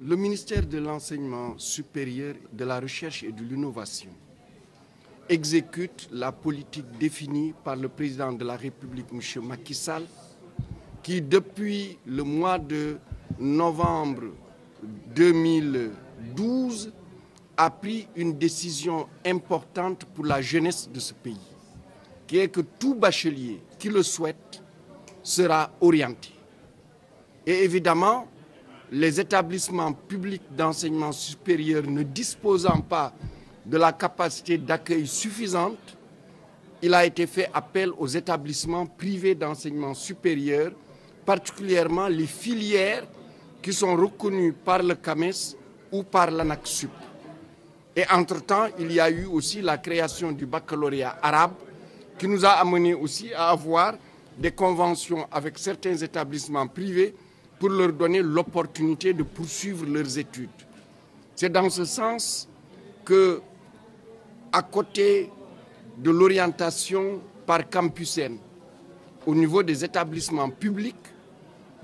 Le ministère de l'Enseignement supérieur, de la Recherche et de l'Innovation exécute la politique définie par le président de la République, M. Macky Sall, qui depuis le mois de novembre 2012 a pris une décision importante pour la jeunesse de ce pays, qui est que tout bachelier qui le souhaite sera orienté. Et évidemment, les établissements publics d'enseignement supérieur ne disposant pas de la capacité d'accueil suffisante, il a été fait appel aux établissements privés d'enseignement supérieur, particulièrement les filières qui sont reconnues par le CAMES ou par l'ANAQ-Sup. Et entre-temps, il y a eu aussi la création du baccalauréat arabe qui nous a amené aussi à avoir des conventions avec certains établissements privés pour leur donner l'opportunité de poursuivre leurs études. C'est dans ce sens que, à côté de l'orientation par campusène au niveau des établissements publics,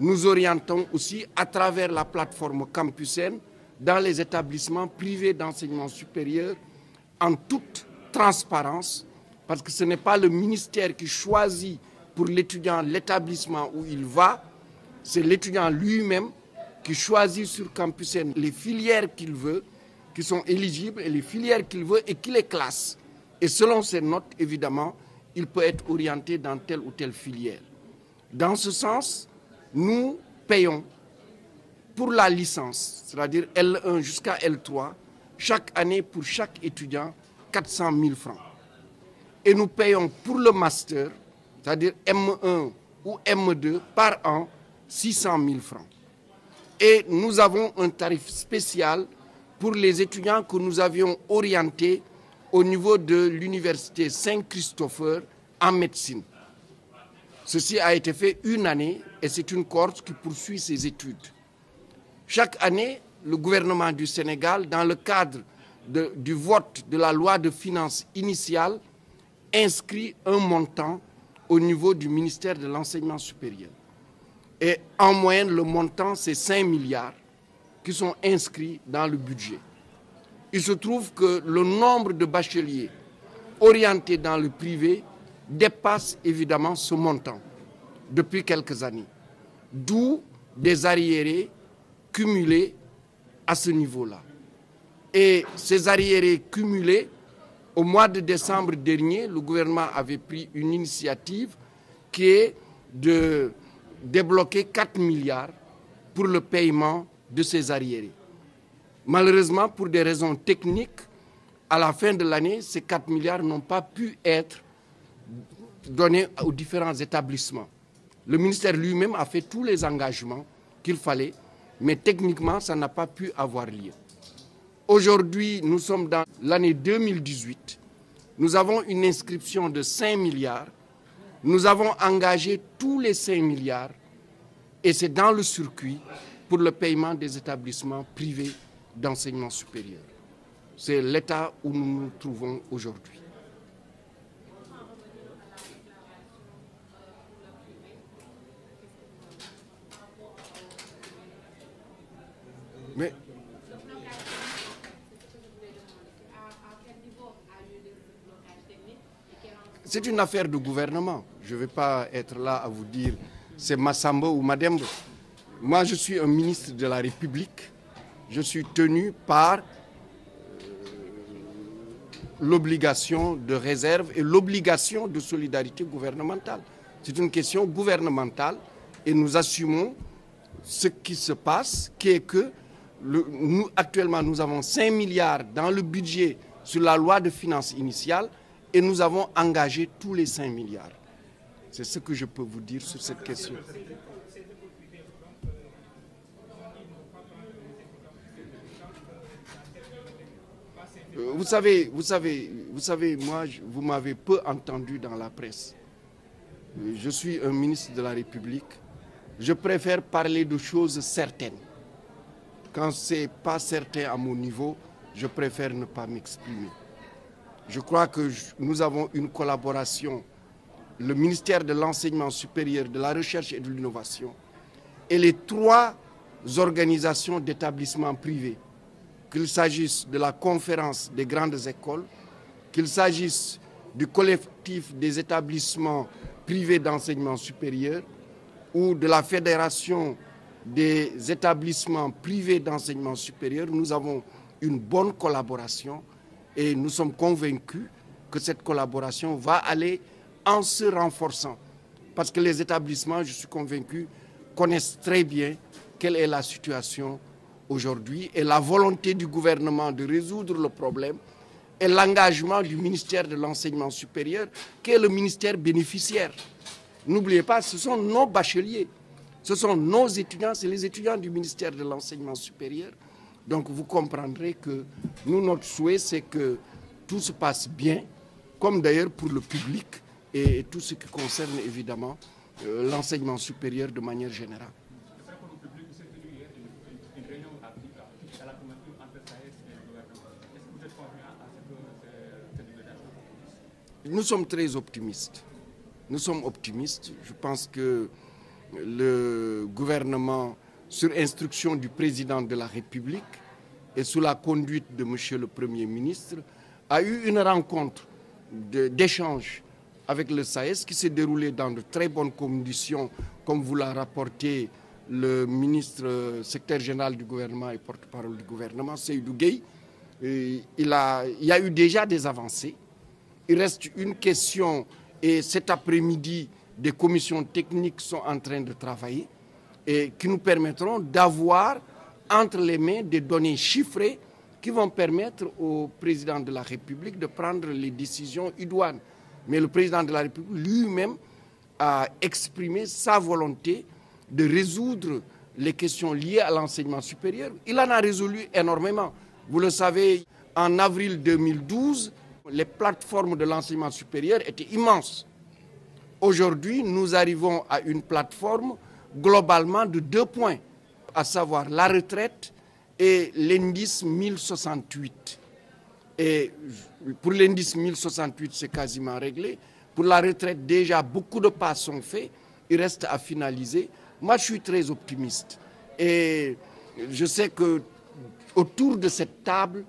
nous orientons aussi à travers la plateforme campusène dans les établissements privés d'enseignement supérieur en toute transparence, parce que ce n'est pas le ministère qui choisit pour l'étudiant l'établissement où il va, c'est l'étudiant lui-même qui choisit sur campusène les filières qu'il veut, qui sont éligibles, et les filières qu'il veut et qui les classe. Et selon ses notes, évidemment, il peut être orienté dans telle ou telle filière. Dans ce sens, nous payons pour la licence, c'est-à-dire L1 jusqu'à L3, chaque année pour chaque étudiant, 400 000 francs. Et nous payons pour le master, c'est-à-dire M1 ou M2, par an, 600 000 francs. Et nous avons un tarif spécial pour les étudiants que nous avions orientés au niveau de l'université Saint-Christopher en médecine. Ceci a été fait une année et c'est une cohorte qui poursuit ses études. Chaque année, le gouvernement du Sénégal, dans le cadre du vote de la loi de finances initiale, inscrit un montant au niveau du ministère de l'Enseignement supérieur. Et en moyenne, le montant, c'est 5 milliards qui sont inscrits dans le budget. Il se trouve que le nombre de bacheliers orientés dans le privé dépasse évidemment ce montant depuis quelques années. D'où des arriérés cumulés à ce niveau-là. Et ces arriérés cumulés, au mois de décembre dernier, le gouvernement avait pris une initiative qui est de débloquer 4 milliards pour le paiement de ces arriérés. Malheureusement, pour des raisons techniques, à la fin de l'année, ces 4 milliards n'ont pas pu être donnés aux différents établissements. Le ministère lui-même a fait tous les engagements qu'il fallait, mais techniquement, ça n'a pas pu avoir lieu. Aujourd'hui, nous sommes dans l'année 2018. Nous avons une inscription de 5 milliards. Nous avons engagé tous les 5 milliards et c'est dans le circuit pour le paiement des établissements privés d'enseignement supérieur. C'est l'état où nous nous trouvons aujourd'hui. Mais c'est une affaire de gouvernement. Je ne vais pas être là à vous dire c'est Massamba ou Mademba. Moi, je suis un ministre de la République. Je suis tenu par l'obligation de réserve et l'obligation de solidarité gouvernementale. C'est une question gouvernementale et nous assumons ce qui se passe, qui est que actuellement, nous avons 5 milliards dans le budget sur la loi de finances initiale et nous avons engagé tous les 5 milliards. C'est ce que je peux vous dire sur cette question. Vous savez, moi, vous m'avez peu entendu dans la presse. Je suis un ministre de la République. Je préfère parler de choses certaines. Quand ce n'est pas certain à mon niveau, je préfère ne pas m'exprimer. Je crois que nous avons une collaboration, le ministère de l'Enseignement supérieur, de la Recherche et de l'Innovation, et les trois organisations d'établissements privés, qu'il s'agisse de la conférence des grandes écoles, qu'il s'agisse du collectif des établissements privés d'enseignement supérieur ou de la fédération des établissements privés d'enseignement supérieur, nous avons une bonne collaboration et nous sommes convaincus que cette collaboration va aller en se renforçant. Parce que les établissements, je suis convaincu, connaissent très bien quelle est la situation aujourd'hui et la volonté du gouvernement de résoudre le problème et l'engagement du ministère de l'Enseignement supérieur, qui est le ministère bénéficiaire. N'oubliez pas, ce sont nos bacheliers, ce sont nos étudiants, c'est les étudiants du ministère de l'Enseignement supérieur. Donc vous comprendrez que nous, notre souhait, c'est que tout se passe bien, comme d'ailleurs pour le public et tout ce qui concerne évidemment l'enseignement supérieur de manière générale. Nous sommes très optimistes. Nous sommes optimistes. Je pense que le gouvernement, sur instruction du président de la République et sous la conduite de monsieur le Premier ministre, a eu une rencontre d'échange avec le SAES qui s'est déroulée dans de très bonnes conditions, comme vous l'a rapporté le ministre secrétaire général du gouvernement et porte-parole du gouvernement, Seydou Gueye. Il y a eu déjà des avancées. Il reste une question et cet après-midi, des commissions techniques sont en train de travailler et qui nous permettront d'avoir entre les mains des données chiffrées qui vont permettre au président de la République de prendre les décisions idoines. Mais le président de la République lui-même a exprimé sa volonté de résoudre les questions liées à l'enseignement supérieur. Il en a résolu énormément. Vous le savez, en avril 2012, les plateformes de l'enseignement supérieur étaient immenses. Aujourd'hui, nous arrivons à une plateforme globalement de 2 points, à savoir la retraite et l'indice 1068. Et pour l'indice 1068, c'est quasiment réglé. Pour la retraite, déjà, beaucoup de pas sont faits. Il reste à finaliser. Moi, je suis très optimiste. Et je sais que autour de cette table,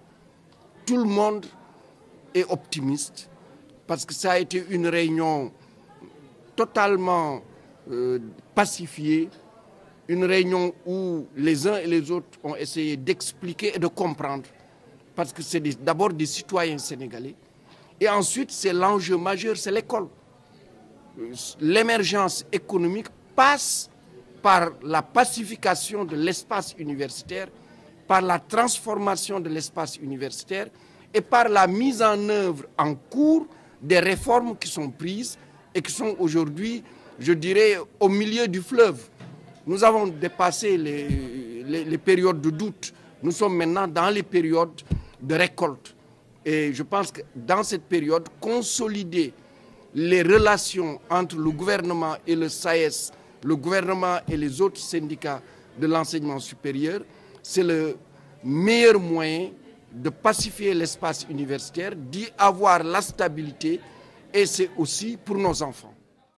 tout le monde est optimiste parce que ça a été une réunion totalement pacifiée, une réunion où les uns et les autres ont essayé d'expliquer et de comprendre parce que c'est d'abord des citoyens sénégalais et ensuite c'est l'enjeu majeur, c'est l'école. L'émergence économique passe par la pacification de l'espace universitaire, par la transformation de l'espace universitaire et par la mise en œuvre en cours des réformes qui sont prises et qui sont aujourd'hui, je dirais, au milieu du fleuve. Nous avons dépassé les périodes de doute. Nous sommes maintenant dans les périodes de récolte. Et je pense que dans cette période, consolider les relations entre le gouvernement et le SAES, le gouvernement et les autres syndicats de l'enseignement supérieur, c'est le meilleur moyen de pacifier l'espace universitaire, d'y avoir la stabilité et c'est aussi pour nos enfants.